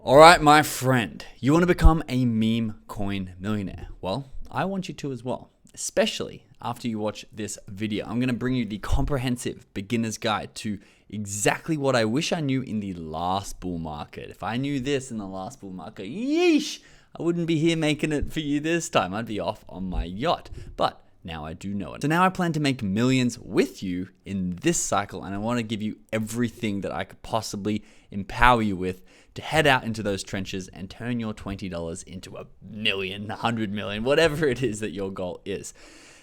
All right, my friend, you want to become a meme coin millionaire? Well, I want you to as well, especially after you watch this video. I'm going to bring you the comprehensive beginner's guide to exactly what I wish I knew in the last bull market. If I knew this in the last bull market, yeesh, I wouldn't be here making it for you this time. I'd be off on my yacht. But now I do know it. So now I plan to make millions with you in this cycle, and I want to give you everything that I could possibly empower you with to head out into those trenches and turn your $20 into $1 million, $100 million, whatever it is that your goal is.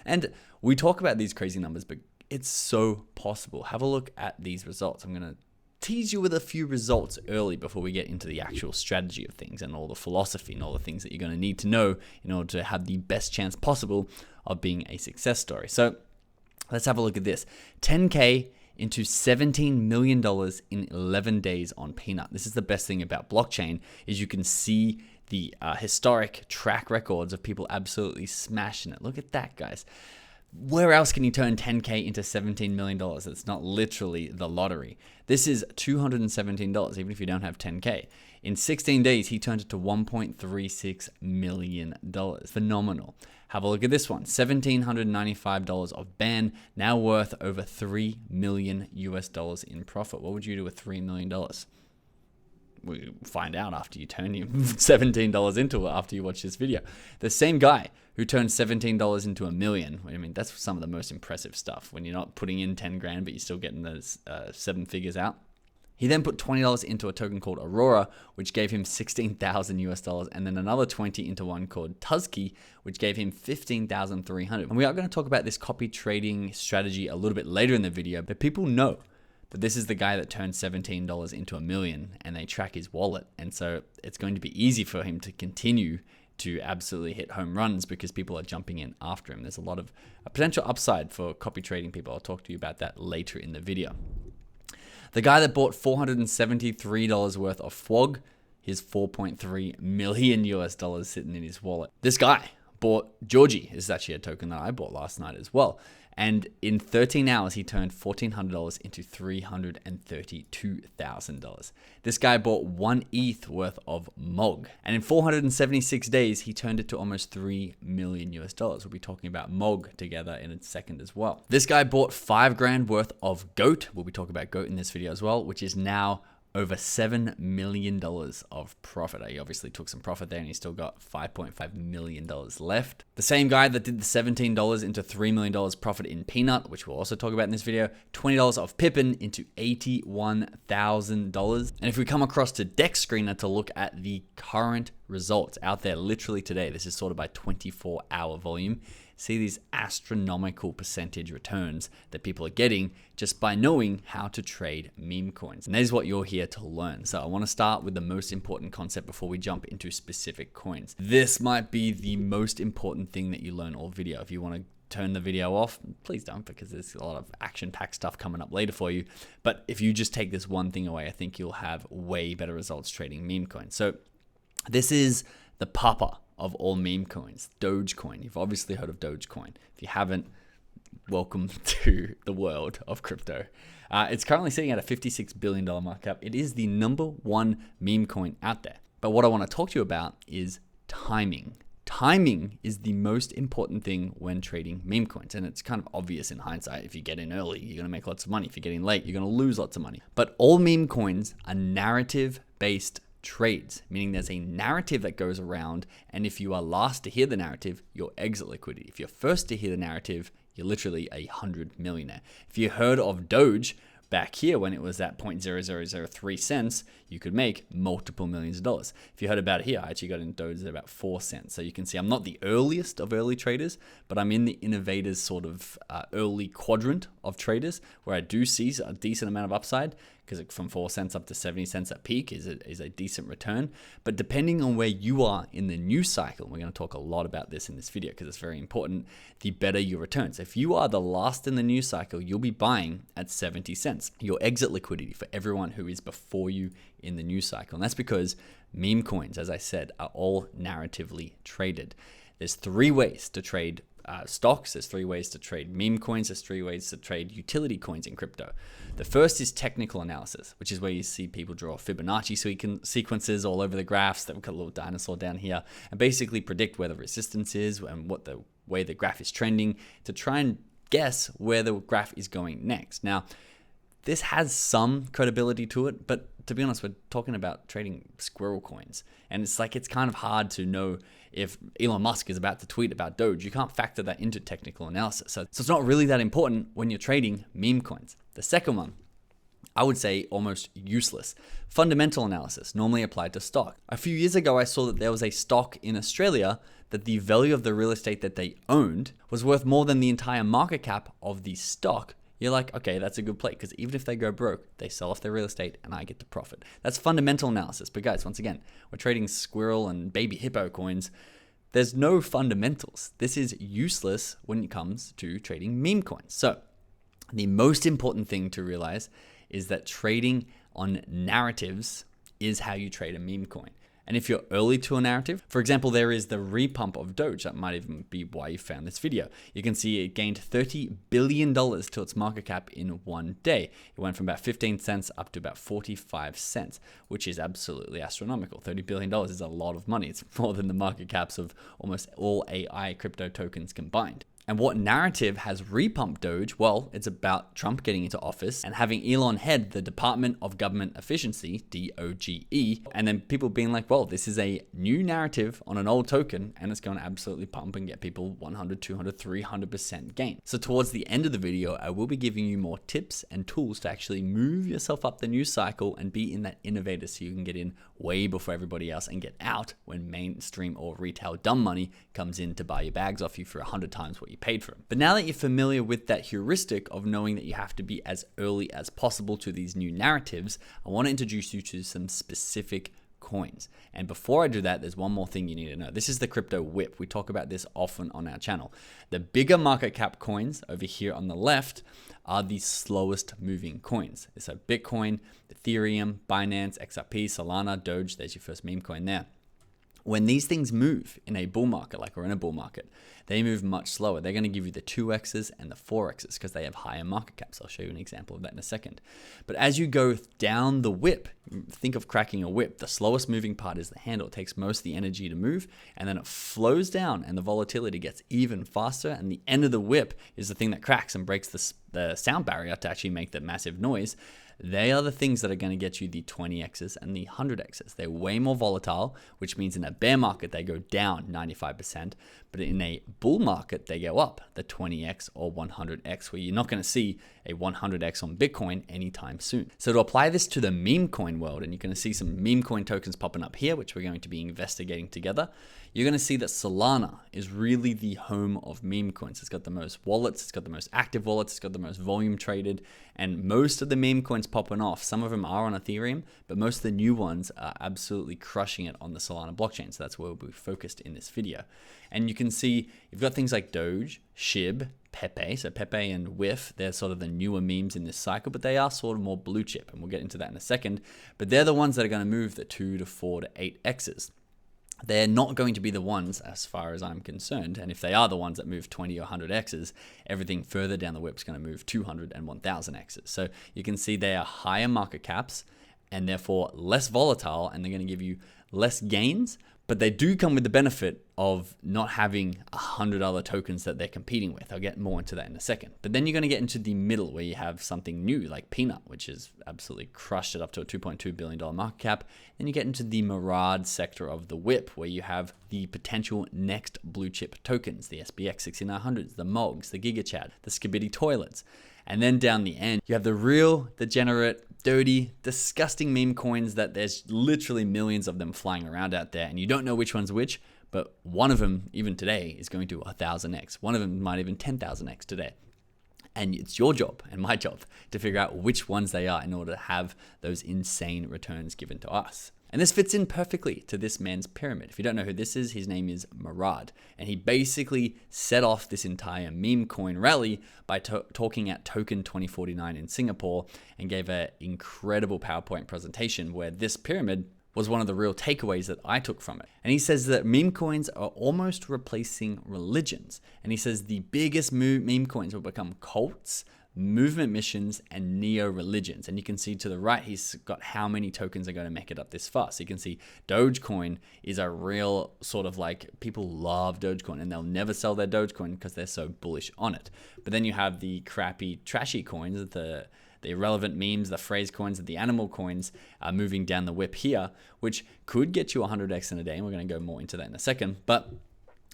And we talk about these crazy numbers, but it's so possible. Have a look at these results. I'm going to tease you with a few results early before we get into the actual strategy of things and all the philosophy and all the things that you're going to need to know in order to have the best chance possible of being a success story. So let's have a look at this. 10K into $17 million in 11 days on PNUT. This is the best thing about blockchain, is you can see the historic track records of people absolutely smashing it. Look at that, guys. Where else can you turn 10K into $17 million? It's not literally the lottery. This is $217, even if you don't have 10K. In 16 days, he turned it to $1.36 million. Phenomenal. Have a look at this one. $1,795 of ban, now worth over $3 million US in profit. What would you do with $3 million? We'll find out after you turn your $17 into it after you watch this video. The same guy who turned $17 into $1 million. I mean, that's some of the most impressive stuff when you're not putting in 10 grand, but you're still getting those 7 figures out. He then put $20 into a token called Aurora, which gave him 16,000 US dollars, and then another 20 into one called Tuzky, which gave him 15,300. And we are going to talk about this copy trading strategy a little bit later in the video, but people know that this is the guy that turned $17 into $1 million, and they track his wallet. And so it's going to be easy for him to continue to absolutely hit home runs because people are jumping in after him. There's a lot of potential upside for copy trading people. I'll talk to you about that later in the video. The guy that bought $473 worth of FWOG, his 4.3 million US dollars sitting in his wallet. This guy bought Georgie. This is actually a token that I bought last night as well. And in 13 hours, he turned $1,400 into $332,000. This guy bought 1 ETH worth of MOG. And in 476 days, he turned it to almost $3 million US dollars. We'll be talking about MOG together in a second as well. This guy bought 5 grand worth of GOAT. We'll be talking about GOAT in this video as well, which is now over $7 million of profit. He obviously took some profit there and he still got $5.5 million left. The same guy that did the $17 into $3 million profit in PNUT, which we'll also talk about in this video, $20 of Pepe into $81,000. And if we come across to Dex Screener to look at the current results out there literally today, this is sorted by 24-hour volume, see these astronomical percentage returns that people are getting just by knowing how to trade meme coins. And that is what you're here to learn. So I want to start with the most important concept before we jump into specific coins. This might be the most important thing that you learn all video. If you want to turn the video off, please don't, because there's a lot of action-packed stuff coming up later for you. But if you just take this one thing away, I think you'll have way better results trading meme coins. So this is the papa of all meme coins, Dogecoin. You've obviously heard of Dogecoin. If you haven't, welcome to the world of crypto. It's currently sitting at a $56 billion market cap. It is the #1 meme coin out there. But what I want to talk to you about is timing. Timing is the most important thing when trading meme coins. And it's kind of obvious in hindsight. If you get in early, you're going to make lots of money. If you get in late, you're going to lose lots of money. But all meme coins are narrative-based trades, meaning there's a narrative that goes around, and if you are last to hear the narrative, you're exit liquidity. If you're first to hear the narrative, you're literally a 100 millionaire. If you heard of Doge back here when it was at 0.0003 cents, you could make multiple millions of dollars. If you heard about it here, I actually got in Doge at about 4 cents. So you can see I'm not the earliest of early traders, but I'm in the innovators sort of early quadrant of traders where I do see a decent amount of upside, because from 4 cents up to 70 cents at peak is a decent return. But depending on where you are in the news cycle, we're going to talk a lot about this in this video because it's very important, the better your returns. If you are the last in the news cycle, you'll be buying at 70 cents. Your exit liquidity for everyone who is before you in the news cycle. And that's because meme coins, as I said, are all narratively traded. There's 3 ways to trade stocks, there's 3 ways to trade meme coins, there's 3 ways to trade utility coins in crypto. The first is technical analysis, which is where you see people draw Fibonacci sequences all over the graphs. They've got a little dinosaur down here and basically predict where the resistance is and what the way the graph is trending to try and guess where the graph is going next. Now, this has some credibility to it, but to be honest, we're talking about trading squirrel coins. And it's kind of hard to know if Elon Musk is about to tweet about Doge. You can't factor that into technical analysis. So it's not really that important when you're trading meme coins. The second one, I would say almost useless. Fundamental analysis, normally applied to stock. A few years ago, I saw that there was a stock in Australia that the value of the real estate that they owned was worth more than the entire market cap of the stock. You're like, okay, that's a good play, because even if they go broke, they sell off their real estate and I get to profit. That's fundamental analysis. But guys, once again, we're trading squirrel and baby hippo coins. There's no fundamentals. This is useless when it comes to trading meme coins. So the most important thing to realize is that trading on narratives is how you trade a meme coin. And if you're early to a narrative, for example, there is the repump of Doge. That might even be why you found this video. You can see it gained $30 billion to its market cap in one day. It went from about 15 cents up to about 45 cents, which is absolutely astronomical. $30 billion is a lot of money. It's more than the market caps of almost all AI crypto tokens combined. And what narrative has repumped Doge? Well, it's about Trump getting into office and having Elon head the Department of Government Efficiency, DOGE, and then people being like, well, this is a new narrative on an old token and it's going to absolutely pump and get people 100, 200, 300% gain. So towards the end of the video, I will be giving you more tips and tools to actually move yourself up the news cycle and be in that innovator so you can get in way before everybody else and get out when mainstream or retail dumb money comes in to buy your bags off you for 100 times what you paid for them. But now that you're familiar with that heuristic of knowing that you have to be as early as possible to these new narratives, I want to introduce you to some specific coins. And before I do that, there's one more thing you need to know. This is the crypto whip. We talk about this often on our channel. The bigger market cap coins over here on the left are the slowest moving coins. So Bitcoin, Ethereum, Binance, XRP, Solana, Doge, there's your first meme coin there. When these things move in a bull market, like we're in a bull market, they move much slower. They're going to give you the 2x's and the 4x's because they have higher market caps. I'll show you an example of that in a second. But as you go down the whip, think of cracking a whip. The slowest moving part is the handle. It takes most of the energy to move, and then it flows down and the volatility gets even faster. And the end of the whip is the thing that cracks and breaks the sound barrier to actually make the massive noise. They are the things that are going to get you the 20x's and the 100x's. They're way more volatile, which means in a bear market, they go down 95%. But in a bull market, they go up the 20x or 100x, where you're not going to see a 100x on Bitcoin anytime soon. So to apply this to the meme coin world, and you're going to see some meme coin tokens popping up here, which we're going to be investigating together, you're going to see that Solana is really the home of meme coins. It's got the most wallets, it's got the most active wallets, it's got the most volume traded, and most of the meme coins popping off, some of them are on Ethereum, but most of the new ones are absolutely crushing it on the Solana blockchain. So that's where we'll be focused in this video. And you can see you've got things like Doge, SHIB, Pepe. So Pepe and WIF, they're sort of the newer memes in this cycle, but they are sort of more blue chip, and we'll get into that in a second. But they're the ones that are going to move the 2 to 4 to 8x's. They're not going to be the ones, as far as I'm concerned, and if they are the ones that move 20 or 100 x's, everything further down the whip is going to move 200 and 1000 x's. So you can see they are higher market caps and therefore less volatile, and they're going to give you less gains, but they do come with the benefit of not having 100 other tokens that they're competing with. I'll get more into that in a second. But then you're going to get into the middle where you have something new like PNUT, which has absolutely crushed it up to a $2.2 billion market cap. Then you get into the Murad sector of the whip, where you have the potential next blue chip tokens, the SBX 6900s, the MOGs, the GigaChad, the Skibidi toilets. And then down the end, you have the real degenerate, dirty, disgusting meme coins that there's literally millions of them flying around out there, and you don't know which one's which, but one of them, even today, is going to 1000x. One of them might even 10,000x today. And it's your job and my job to figure out which ones they are in order to have those insane returns given to us. And this fits in perfectly to this man's pyramid. If you don't know who this is, his name is Murad. And he basically set off this entire meme coin rally by talking at Token 2049 in Singapore, and gave an incredible PowerPoint presentation where this pyramid was one of the real takeaways that I took from it. And he says that meme coins are almost replacing religions. And he says the biggest meme coins will become cults, movement missions, and neo-religions. And you can see to the right, he's got how many tokens are going to make it up this far. So you can see Dogecoin is a real sort of like, people love Dogecoin and they'll never sell their Dogecoin because they're so bullish on it. But then you have the crappy, trashy coins, the irrelevant memes, the phrase coins, and the animal coins are moving down the whip here, which could get you 100x in a day. And we're going to go more into that in a second. But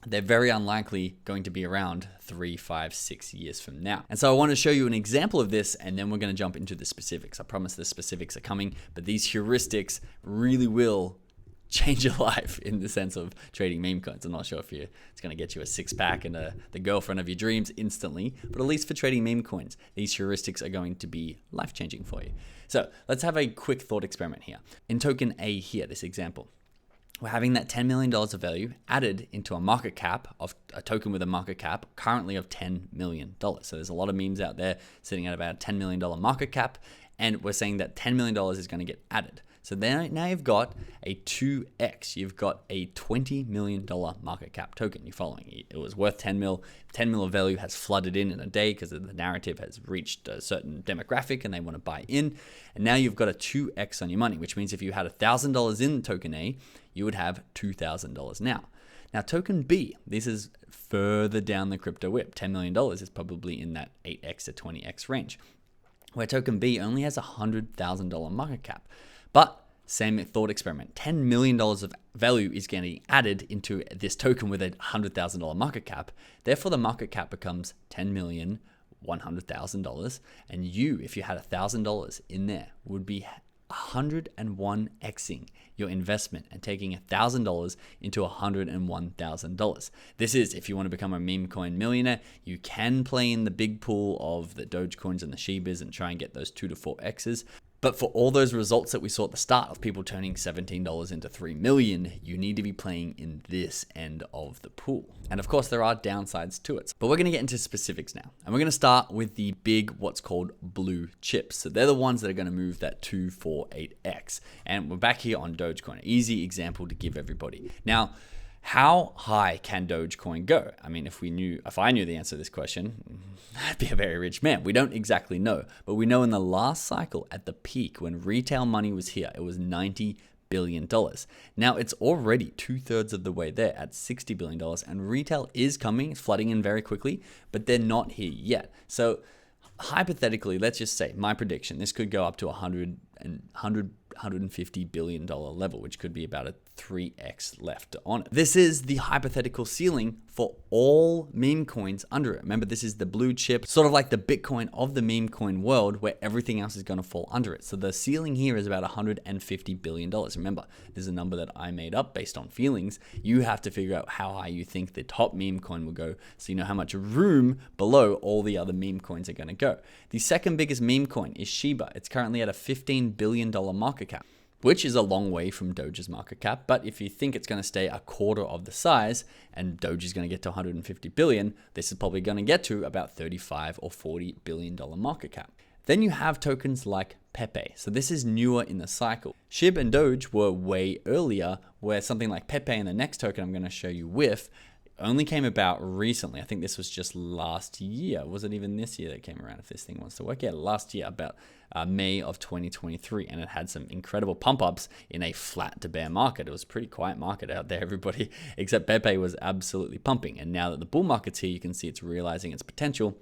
they're very unlikely going to be around 3, 5, 6 years from now. And so I want to show you an example of this, and then we're going to jump into the specifics. I promise the specifics are coming, but these heuristics really will change your life in the sense of trading meme coins. I'm not sure if it's going to get you a six-pack and the girlfriend of your dreams instantly, but at least for trading meme coins, these heuristics are going to be life-changing for you. So let's have a quick thought experiment here. In token A here, this example, we're having that $10 million of value added into a market cap of a token with a market cap currently of $10 million. So there's a lot of memes out there sitting at about a $10 million market cap, and we're saying that $10 million is going to get added. So then now you've got a 2x. You've got a $20 million market cap token. You're following. It was worth 10 mil. 10 mil of value has flooded in a day because the narrative has reached a certain demographic and they want to buy in. And now you've got a 2x on your money, which means if you had $1,000 in token A, you would have $2,000 now. Now token B, this is further down the crypto whip. $10 million is probably in that 8x to 20x range, where token B only has a $100,000 market cap. But same thought experiment, $10 million of value is getting added into this token with a $100,000 market cap. Therefore, the market cap becomes $10,100,000. And you, if you had $1,000 in there, would be 101xing your investment and taking $1,000 into $101,000. This is if you want to become a meme coin millionaire. You can play in the big pool of the Dogecoins and the Shibas and try and get those 2 to 4x's. But for all those results that we saw at the start of people turning $17 into 3 million, you need to be playing in this end of the pool. And of course, there are downsides to it. But we're going to get into specifics now. And we're going to start with the big, what's called blue chips. So they're the ones that are going to move that 2, 4, 8x. And we're back here on Dogecoin. Easy example to give everybody. Now, how high can Dogecoin go? I mean, if I knew the answer to this question, I'd be a very rich man. We don't exactly know, but we know in the last cycle at the peak when retail money was here, it was $90 billion. Now it's already 2/3 of the way there at $60 billion, and retail is coming, it's flooding in very quickly, but they're not here yet. So hypothetically, let's just say my prediction, this could go up to $150 billion level, which could be about a 3x left on it. This is the hypothetical ceiling for all meme coins under it. Remember, this is the blue chip, sort of like the Bitcoin of the meme coin world where everything else is going to fall under it. So the ceiling here is about $150 billion. Remember, this is a number that I made up based on feelings. You have to figure out how high you think the top meme coin will go so you know how much room below all the other meme coins are going to go. The second biggest meme coin is Shiba. It's currently at a $15 billion market cap, which is a long way from Doge's market cap. But if you think it's going to stay a quarter of the size and Doge is going to get to 150 billion, this is probably going to get to about 35 or $40 billion market cap. Then you have tokens like Pepe. So this is newer in the cycle. SHIB and Doge were way earlier, where something like Pepe and the next token I'm going to show you with only came about recently. I think this was just last year. Was it even this year that came around, if this thing wants to work? Yeah, last year, about May of 2023. And it had some incredible pump-ups in a flat to bear market. It was a pretty quiet market out there, everybody, except Pepe was absolutely pumping. And now that the bull market's here, you can see it's realizing its potential.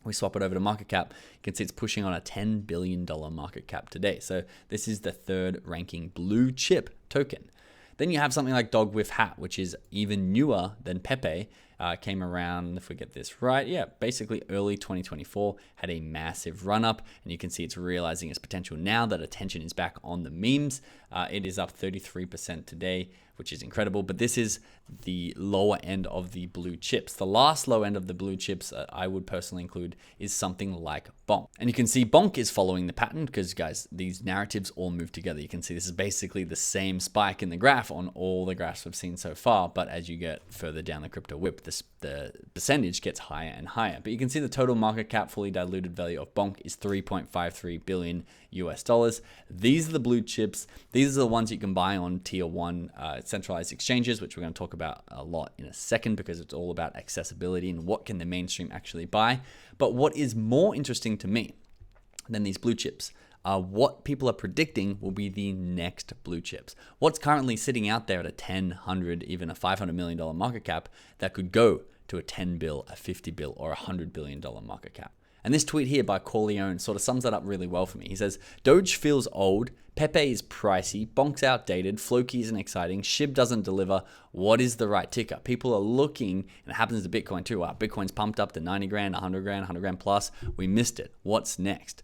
We swap it over to market cap, you can see it's pushing on a $10 billion market cap today. So this is the third ranking blue chip token. Then you have something like Dog with Hat, which is even newer than Pepe. Came around, if we get this right, yeah, basically early 2024, had a massive run up, and you can see it's realizing its potential now that attention is back on the memes. It is up 33% today, which is incredible, but this is the lower end of the blue chips. The last low end of the blue chips I would personally include is something like Bonk. And you can see Bonk is following the pattern because, guys, these narratives all move together. You can see this is basically the same spike in the graph on all the graphs we've seen so far, but as you get further down the crypto whip, the percentage gets higher and higher. But you can see the total market cap, fully diluted value of Bonk is 3.53 billion US dollars. These are the blue chips. These are the ones you can buy on tier 1 centralized exchanges, which we're going to talk about a lot in a second because it's all about accessibility and what can the mainstream actually buy. But what is more interesting to me than these blue chips are what people are predicting will be the next blue chips. What's currently sitting out there at a 10, 100, even a $500 million market cap that could go to a 10 bill, a 50 bill, or a $100 billion market cap. And this tweet here by Corleone sort of sums that up really well for me. He says, Doge feels old, Pepe is pricey, Bonk's outdated, Floki isn't exciting, SHIB doesn't deliver. What is the right ticker? People are looking, and it happens to Bitcoin too. Wow, Bitcoin's pumped up to 90 grand, 100 grand, 100 grand plus. We missed it. What's next?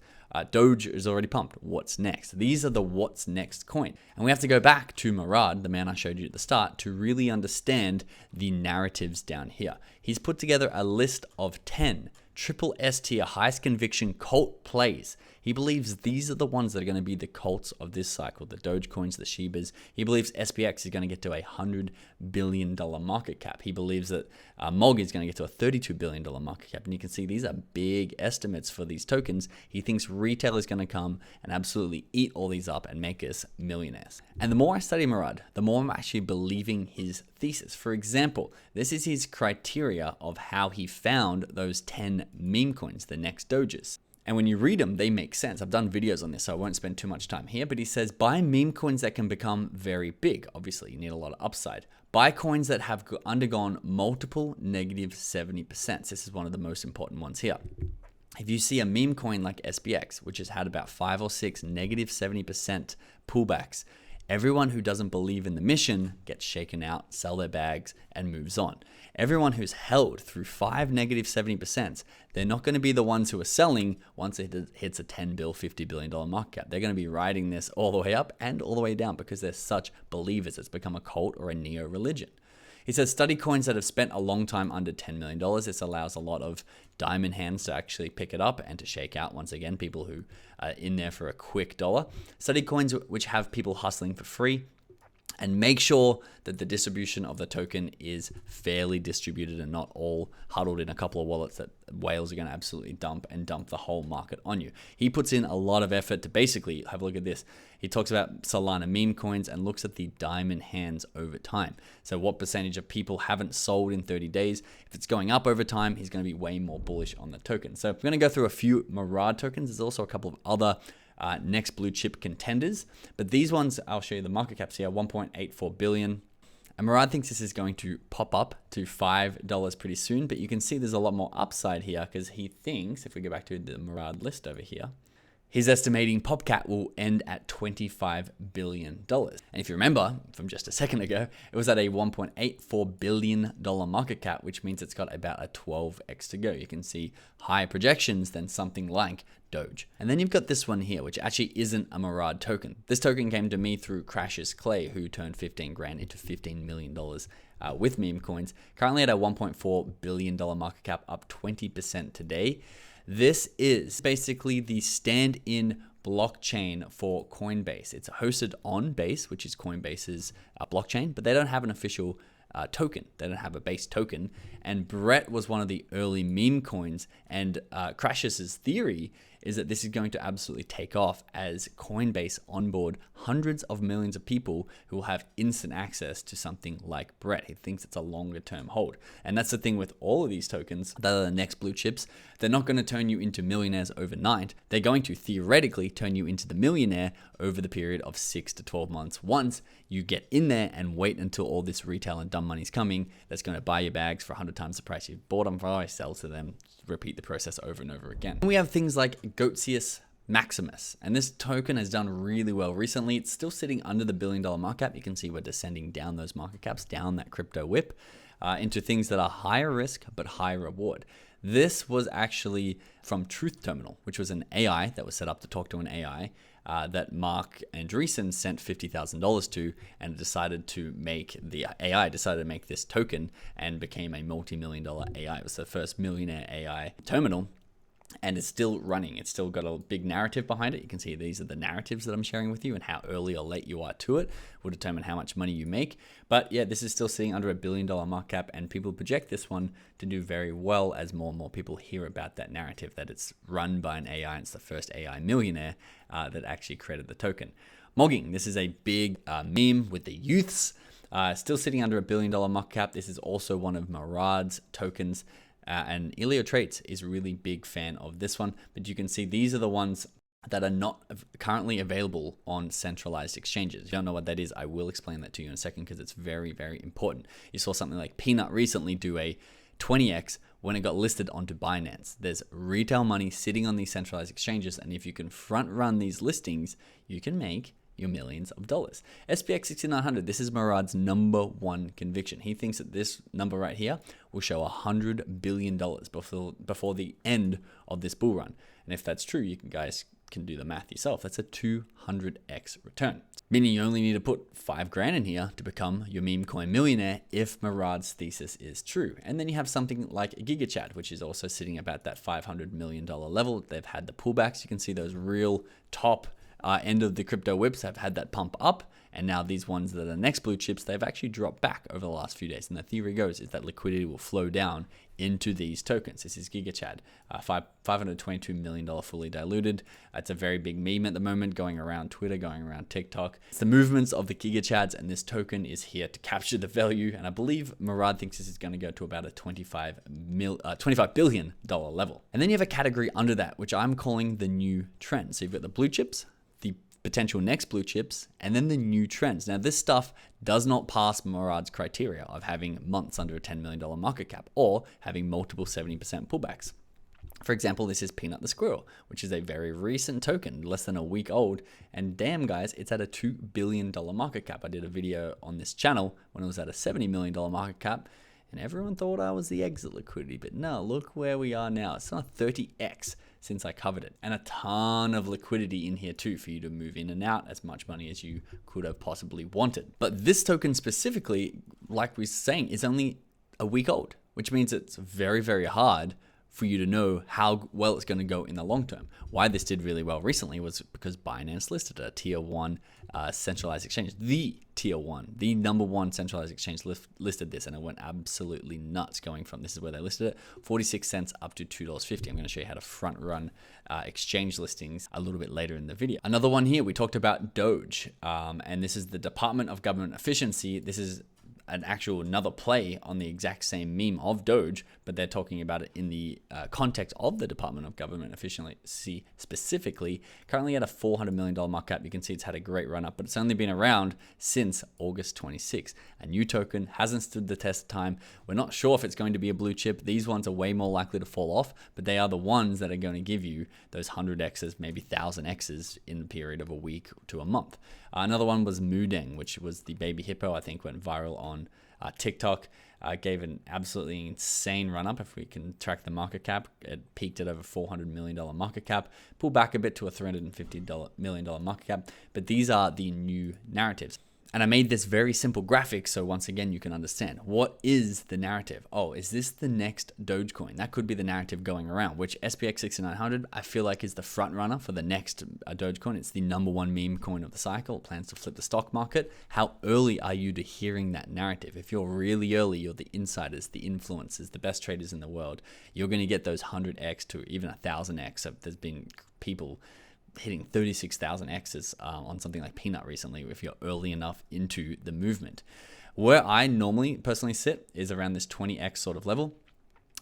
Doge is already pumped. What's next? These are the what's next coin. And we have to go back to Murad, the man I showed you at the start, to really understand the narratives down here. He's put together a list of 10 triple S tier highest conviction cult plays. He believes these are the ones that are going to be the cults of this cycle, the Dogecoins, the Shibas. He believes SPX is going to get to $100 billion market cap. He believes that MOG is going to get to a $32 billion market cap. And you can see these are big estimates for these tokens. He thinks retail is going to come and absolutely eat all these up and make us millionaires. And the more I study Murad, the more I'm actually believing his thesis. For example, this is his criteria of how he found those 10 meme coins, the next Doges. And when you read them, they make sense. I've done videos on this, so I won't spend too much time here, but he says, buy meme coins that can become very big. Obviously, you need a lot of upside. Buy coins that have undergone multiple negative 70%. This is one of the most important ones here. If you see a meme coin like SPX, which has had about 5 or 6 negative 70% pullbacks, everyone who doesn't believe in the mission gets shaken out, sell their bags, and moves on. Everyone who's held through 5 negative 70%, they're not going to be the ones who are selling once it hits a 10 bill, $50 billion market cap. They're going to be riding this all the way up and all the way down because they're such believers. It's become a cult or a neo-religion. He says, study coins that have spent a long time under $10 million. This allows a lot of diamond hands to actually pick it up and to shake out, once again, people who are in there for a quick dollar. Study coins which have people hustling for free. And make sure that the distribution of the token is fairly distributed and not all huddled in a couple of wallets that whales are going to absolutely dump the whole market on you. He puts in a lot of effort to basically have a look at this. He talks about Solana meme coins and looks at the diamond hands over time. So what percentage of people haven't sold in 30 days? If it's going up over time, he's going to be way more bullish on the token. So we're going to go through a few Murad tokens. There's also a couple of other next blue chip contenders, but these ones, I'll show you the market caps here, 1.84 billion. And Murad thinks this is going to pop up to $5 pretty soon, but you can see there's a lot more upside here because he thinks, if we go back to the Murad list over here, he's estimating PopCat will end at $25 billion. And if you remember from just a second ago, it was at a $1.84 billion market cap, which means it's got about a 12x to go. You can see higher projections than something like Doge. And then you've got this one here, which actually isn't a Murad token. This token came to me through Crashes Clay, who turned 15 grand into $15 million with meme coins. Currently at a $1.4 billion market cap, up 20% today. This is basically the stand-in blockchain for Coinbase. It's hosted on Base, which is Coinbase's blockchain, but they don't have an official token. They don't have a base token. And Brett was one of the early meme coins. And Crash's theory is that this is going to absolutely take off as Coinbase onboard hundreds of millions of people who will have instant access to something like Brett. He thinks it's a longer term hold. And that's the thing with all of these tokens that are the next blue chips. They're not going to turn you into millionaires overnight. They're going to theoretically turn you into the millionaire over the period of 6 to 12 months. Once you get in there and wait until all this retail and dumb money's coming, that's going to buy your bags for 100 times the price you bought them for, sell to them, repeat the process over and over again. And we have things like Goatsius Maximus, and this token has done really well recently. It's still sitting under the $1 billion market cap. You can see we're descending down those market caps, down that crypto whip, into things that are higher risk but high reward. This was actually from Truth Terminal, which was an AI that was set up to talk to an AI that Mark Andreessen sent $50,000 to, and decided to make this token and became a multi-million-dollar AI. It was the first millionaire AI terminal. and it's still running. It's still got a big narrative behind it. You can see these are the narratives that I'm sharing with you, and how early or late you are to it will determine how much money you make. But yeah, this is still sitting under $1 billion market cap, and people project this one to do very well as more and more people hear about that narrative that it's run by an AI. And it's the first AI millionaire that actually created the token. Mogging, this is a big meme with the youths, still sitting under $1 billion market cap. This is also one of Murad's tokens. And Elio Traits is a really big fan of this one, but you can see these are the ones that are not currently available on centralized exchanges. If you don't know what that is, I will explain that to you in a second, because it's very, very important. You saw something like PNUT recently do a 20x when it got listed onto Binance. There's retail money sitting on these centralized exchanges, and if you can front run these listings, you can make your millions of dollars. SPX 6900, this is Murad's #1 conviction. He thinks that this number right here will show $100 billion before the end of this bull run. And if that's true, you guys can do the math yourself. That's a 200x return. Meaning you only need to put $5,000 in here to become your Memecoin millionaire if Murad's thesis is true. And then you have something like GigaChat, which is also sitting about that $500 million level. They've had the pullbacks. You can see those real top end of the crypto whips have had that pump up, and now these ones that are next blue chips, they've actually dropped back over the last few days. And the theory goes is that liquidity will flow down into these tokens. This is GigaChat, $522 million fully diluted. It's a very big meme at the moment, going around Twitter, going around TikTok. It's the movements of the GigaChats, and this token is here to capture the value. And I believe Murad thinks this is going to go to about a $25 billion level. And then you have a category under that, which I'm calling the new trend. So you've got the blue chips, the potential next blue chips, and then the new trends. Now, this stuff does not pass Murad's criteria of having months under a $10 million market cap or having multiple 70% pullbacks. For example, this is PNUT the Squirrel, which is a very recent token, less than a week old. And damn, guys, it's at a $2 billion market cap. I did a video on this channel when it was at a $70 million market cap, and everyone thought I was the exit liquidity. But no, look where we are now. It's not 30x since I covered it, and a ton of liquidity in here too for you to move in and out as much money as you could have possibly wanted. But this token specifically, like we were saying, is only a week old, which means it's very, very hard for you to know how well it's going to go in the long term. Why this did really well recently was because Binance listed a tier 1 centralized exchange, the tier 1, the #1 centralized exchange listed this, and it went absolutely nuts, going from, this is where they listed it, 46 cents up to $2.50. I'm going to show you how to front run exchange listings a little bit later in the video. Another one here, we talked about Doge, and this is the Department of Government Efficiency. This is another play on the exact same meme of Doge, but they're talking about it in the context of the Department of Government Efficiency specifically. Currently at a $400 million market cap. You can see it's had a great run up, but it's only been around since August 26. A new token, hasn't stood the test of time. We're not sure if it's going to be a blue chip. These ones are way more likely to fall off, but they are the ones that are going to give you those 100x's, maybe 1000x's in the period of a week to a month. Another one was Mudeng, which was the baby hippo, I think went viral on TikTok. Gave an absolutely insane run up. If we can track the market cap, it peaked at over $400 million market cap, pulled back a bit to a $350 million market cap. But these are the new narratives. And I made this very simple graphic so once again you can understand. What is the narrative? Oh, is this the next Dogecoin? That could be the narrative going around, which SPX 6900 I feel like is the front runner for the next Dogecoin. It's the #1 meme coin of the cycle. It plans to flip the stock market. How early are you to hearing that narrative? If you're really early, you're the insiders, the influencers, the best traders in the world. You're going to get those 100x to even 1000x. There's been people hitting 36,000 X's on something like PNUT recently if you're early enough into the movement. Where I normally personally sit is around this 20x sort of level.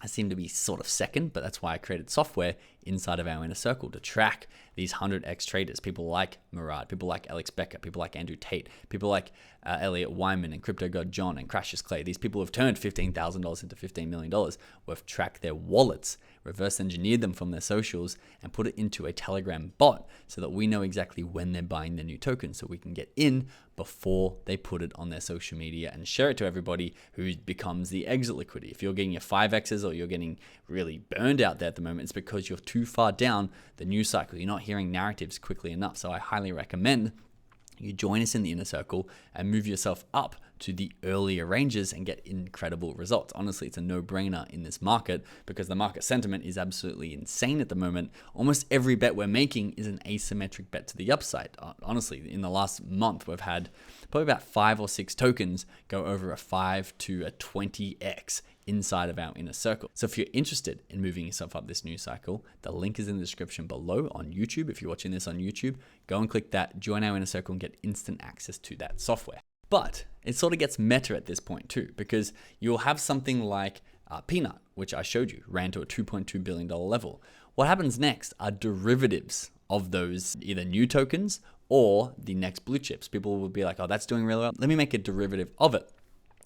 I seem to be sort of second, but that's why I created software inside of our inner circle to track these 100x traders. People like Murad, people like Alex Becker, people like Andrew Tate, people like Elliot Wyman and Crypto God John and Crashes Clay. These people have turned $15,000 into $15 million. We've tracked their wallets, reverse engineered them from their socials, and put it into a Telegram bot so that we know exactly when they're buying their new token, so we can get in before they put it on their social media and share it to everybody, who becomes the exit liquidity. If you're getting your 5x's or you're getting really burned out there at the moment, it's because you're too far down the news cycle. You're not hearing narratives quickly enough. So I highly recommend You join us in the inner circle and move yourself up to the earlier ranges and get incredible results. Honestly, it's a no-brainer in this market because the market sentiment is absolutely insane at the moment. Almost every bet we're making is an asymmetric bet to the upside. Honestly, in the last month, we've had probably about 5 or 6 tokens go over a 5 to a 20x inside of our inner circle. So if you're interested in moving yourself up this new cycle, the link is in the description below on YouTube. If you're watching this on YouTube, go and click that, join our inner circle and get instant access to that software. But it sort of gets meta at this point too, because you'll have something like PNUT, which I showed you, ran to a $2.2 billion level. What happens next are derivatives of those either new tokens or the next blue chips. People will be like, oh, that's doing really well. Let me make a derivative of it.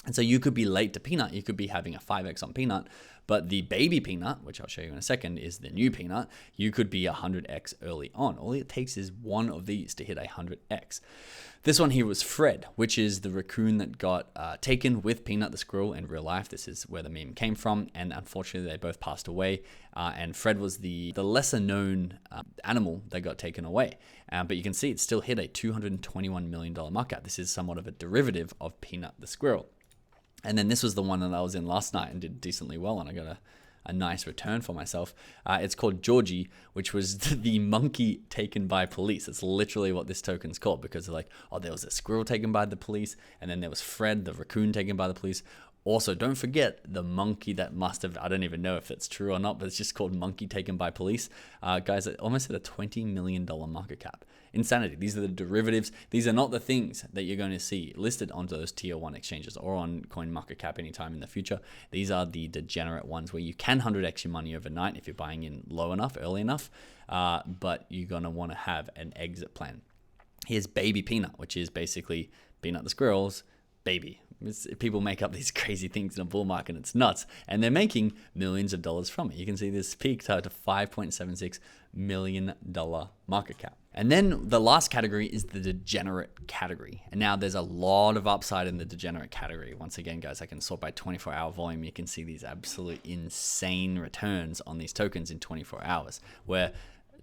And so you could be late to PNUT, you could be having a 5x on PNUT, but the baby PNUT, which I'll show you in a second, is the new PNUT. You could be 100x early on. All it takes is one of these to hit 100x. This one here was Fred, which is the raccoon that got taken with Peanut the squirrel in real life. This is where the meme came from, and unfortunately they both passed away. And Fred was the lesser known animal that got taken away. But you can see it still hit a $221 million market cap. This is somewhat of a derivative of Peanut the squirrel. And then this was the one that I was in last night and did decently well on. I got a nice return for myself. It's called Georgie, which was the monkey taken by police. It's literally what this token's called, because they're like, oh, there was a squirrel taken by the police, and then there was Fred, the raccoon, taken by the police. Also, don't forget the monkey that must have, I don't even know if it's true or not, but it's just called monkey taken by police. Guys, it almost hit a $20 million market cap. Insanity. These are the derivatives. These are not the things that you're going to see listed onto those tier 1 exchanges or on CoinMarketCap anytime in the future. These are the degenerate ones where you can 100x your money overnight if you're buying in low enough, early enough, but you're going to want to have an exit plan. Here's Baby Peanut, which is basically Peanut the squirrel's baby. People make up these crazy things in a bull market, it's nuts, and they're making millions of dollars from it. You can see this peaked to $5.76 million market cap. And then the last category is the degenerate category. And now there's a lot of upside in the degenerate category. Once again, guys, I can sort by 24-hour volume. You can see these absolute insane returns on these tokens in 24 hours, where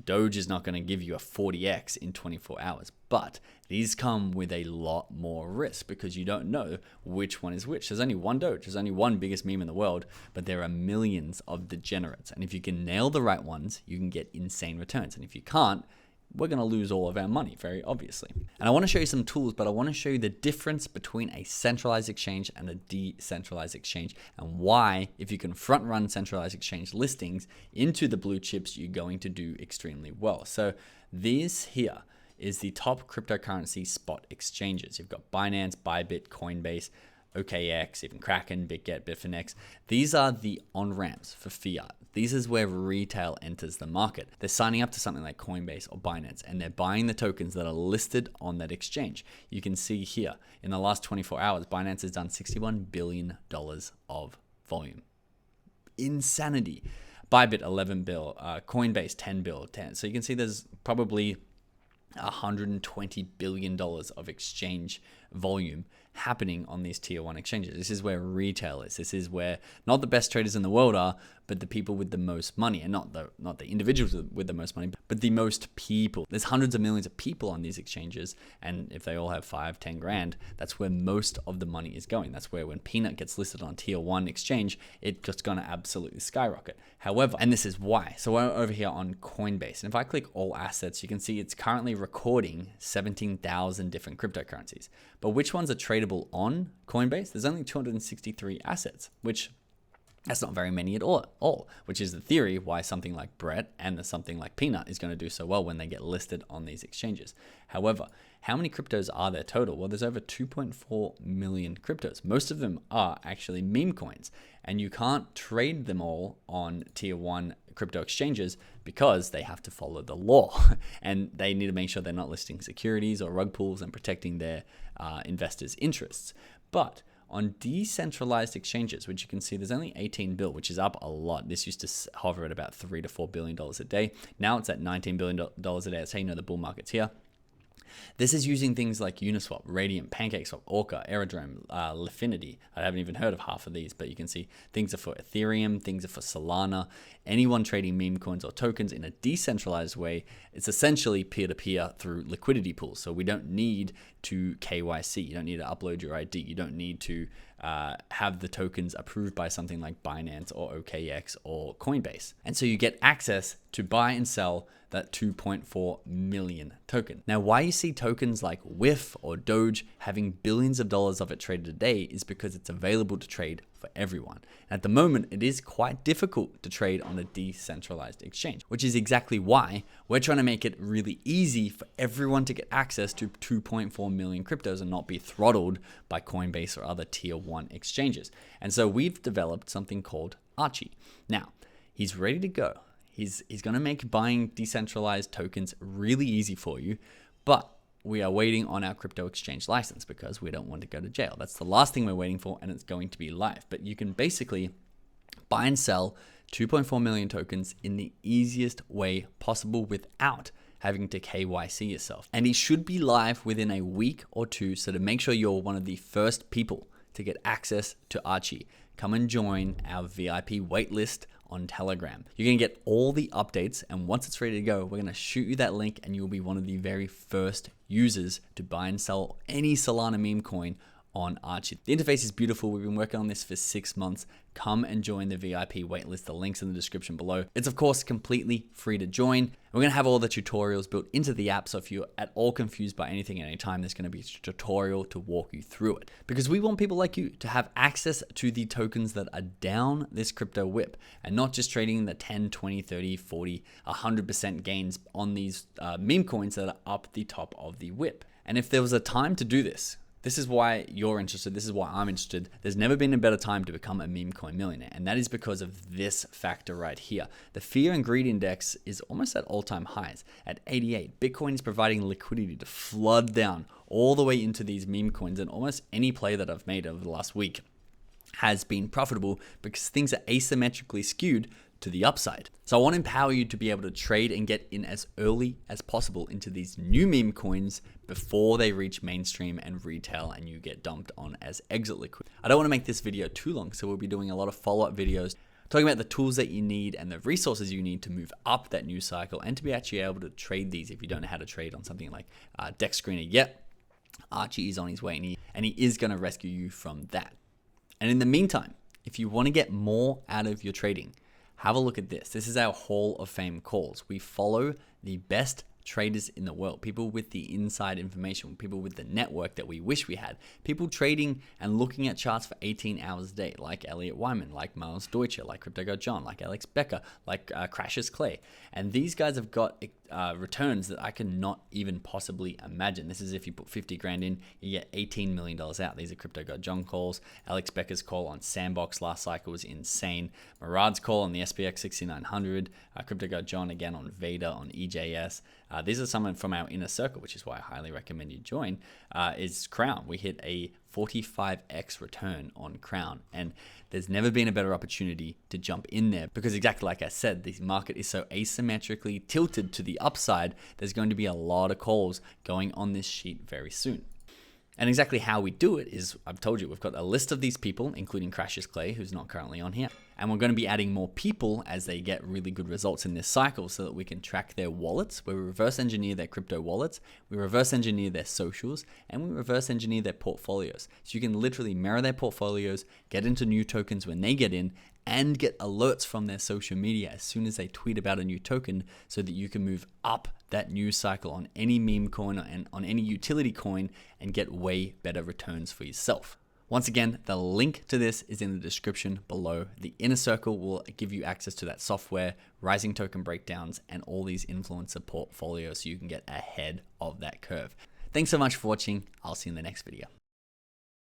Doge is not going to give you a 40x in 24 hours, but these come with a lot more risk because you don't know which one is which. There's only one Doge, there's only one biggest meme in the world, but there are millions of degenerates. And if you can nail the right ones, you can get insane returns. And if you can't, we're going to lose all of our money, very obviously. And I want to show you some tools, but I want to show you the difference between a centralized exchange and a decentralized exchange, and why, if you can front run centralized exchange listings into the blue chips, you're going to do extremely well. So this here is the top cryptocurrency spot exchanges. You've got Binance, Bybit, Coinbase, OKX, even Kraken, BitGet, Bitfinex. These are the on-ramps for fiat. This is where retail enters the market. They're signing up to something like Coinbase or Binance, and they're buying the tokens that are listed on that exchange. You can see here, in the last 24 hours, Binance has done $61 billion of volume. Insanity. Bybit, 11 bill. Coinbase, 10 bill. 10. So you can see there's probably $120 billion of exchange volume happening on these tier 1 exchanges. This is where retail is. This is where not the best traders in the world are, but the people with the most money, and not the individuals with the most money, but the most people. There's hundreds of millions of people on these exchanges, and if they all have 5-10 grand, that's where most of the money is going. That's where when Peanut gets listed on tier 1 exchange, it's just gonna absolutely skyrocket. However, and this is why, so we're over here on Coinbase, and if I click all assets, you can see it's currently recording 17,000 different cryptocurrencies. But which ones are tradable on Coinbase? There's only 263 assets, which that's not very many at all, which is the theory why something like Brett and something like Peanut is going to do so well when they get listed on these exchanges. However, how many cryptos are there total? Well, there's over 2.4 million cryptos. Most of them are actually meme coins, and you can't trade them all on tier 1 crypto exchanges because they have to follow the law and they need to make sure they're not listing securities or rug pulls and protecting their investors' interests. But on decentralized exchanges, which you can see there's only 18 bill, which is up a lot. This used to hover at about $3 to $4 billion a day. Now it's at $19 billion a day. That's how you know the bull market's here. This is using things like Uniswap, Radiant, PancakeSwap, Orca, Aerodrome, Lifinity. I haven't even heard of half of these, but you can see things are for Ethereum, things are for Solana. Anyone trading meme coins or tokens in a decentralized way, it's essentially peer-to-peer through liquidity pools. So we don't need to KYC. You don't need to upload your ID. You don't need to have the tokens approved by something like Binance or OKX or Coinbase. And so you get access to buy and sell that 2.4 million token. Now, why you see tokens like WIF or Doge having billions of dollars of it traded a day is because it's available to trade for everyone. And at the moment, it is quite difficult to trade on a decentralized exchange, which is exactly why we're trying to make it really easy for everyone to get access to 2.4 million cryptos and not be throttled by Coinbase or other tier 1 exchanges. And so we've developed something called Archie. Now, he's ready to go. He's going to make buying decentralized tokens really easy for you, but we are waiting on our crypto exchange license because we don't want to go to jail. That's the last thing we're waiting for, and it's going to be live. But you can basically buy and sell 2.4 million tokens in the easiest way possible without having to KYC yourself. And it should be live within a week or two, so to make sure you're one of the first people to get access to Archie, come and join our VIP waitlist on Telegram. You're gonna get all the updates, and once it's ready to go, we're gonna shoot you that link and you'll be one of the very first users to buy and sell any Solana meme coin on Archie. The interface is beautiful. We've been working on this for 6 months. Come and join the VIP waitlist. The link's in the description below. It's of course completely free to join. We're gonna have all the tutorials built into the app, so if you're at all confused by anything at any time, there's gonna be a tutorial to walk you through it. Because we want people like you to have access to the tokens that are down this crypto whip, and not just trading the 10, 20, 30, 40, 100% gains on these meme coins that are up the top of the whip. And if there was a time to do this, this is why you're interested. This is why I'm interested. There's never been a better time to become a meme coin millionaire. And that is because of this factor right here. The fear and greed index is almost at all-time highs at 88. Bitcoin is providing liquidity to flood down all the way into these meme coins. And almost any play that I've made over the last week has been profitable because things are asymmetrically skewed to the upside. So I want to empower you to be able to trade and get in as early as possible into these new meme coins before they reach mainstream and retail and you get dumped on as exit liquid. I don't want to make this video too long, so we'll be doing a lot of follow-up videos talking about the tools that you need and the resources you need to move up that news cycle and to be actually able to trade these if you don't know how to trade on something like Dex Screener yet. Archie is on his way and he is going to rescue you from that. And in the meantime, if you want to get more out of your trading, have a look at this. This is our Hall of Fame calls. We follow the best traders in the world, people with the inside information, people with the network that we wish we had, people trading and looking at charts for 18 hours a day, like Elliot Wyman, like Miles Deutsche, like CryptoGo John, like Alex Becker, like Crashes Clay. And these guys have got returns that I cannot even possibly imagine. This is if you put 50 grand in, you get $18 million out. These are CryptoGo John calls. Alex Becker's call on Sandbox last cycle was insane. Murad's call on the SPX 6900, CryptoGo John again on Veda, on EJS. These are some from our inner circle, which is why I highly recommend you join, is Crown. We hit a 45x return on Crown, and there's never been a better opportunity to jump in there because exactly like I said, the market is so asymmetrically tilted to the upside. There's going to be a lot of calls going on this sheet very soon. And exactly how we do it is, I've told you, we've got a list of these people, including Crashes Clay, who's not currently on here. And we're going to be adding more people as they get really good results in this cycle so that we can track their wallets, where we reverse engineer their crypto wallets, we reverse engineer their socials, and we reverse engineer their portfolios. So you can literally mirror their portfolios, get into new tokens when they get in, and get alerts from their social media as soon as they tweet about a new token so that you can move up that news cycle on any meme coin and on any utility coin and get way better returns for yourself. Once again, the link to this is in the description below. The inner circle will give you access to that software, rising token breakdowns, and all these influencer portfolios so you can get ahead of that curve. Thanks so much for watching. I'll see you in the next video.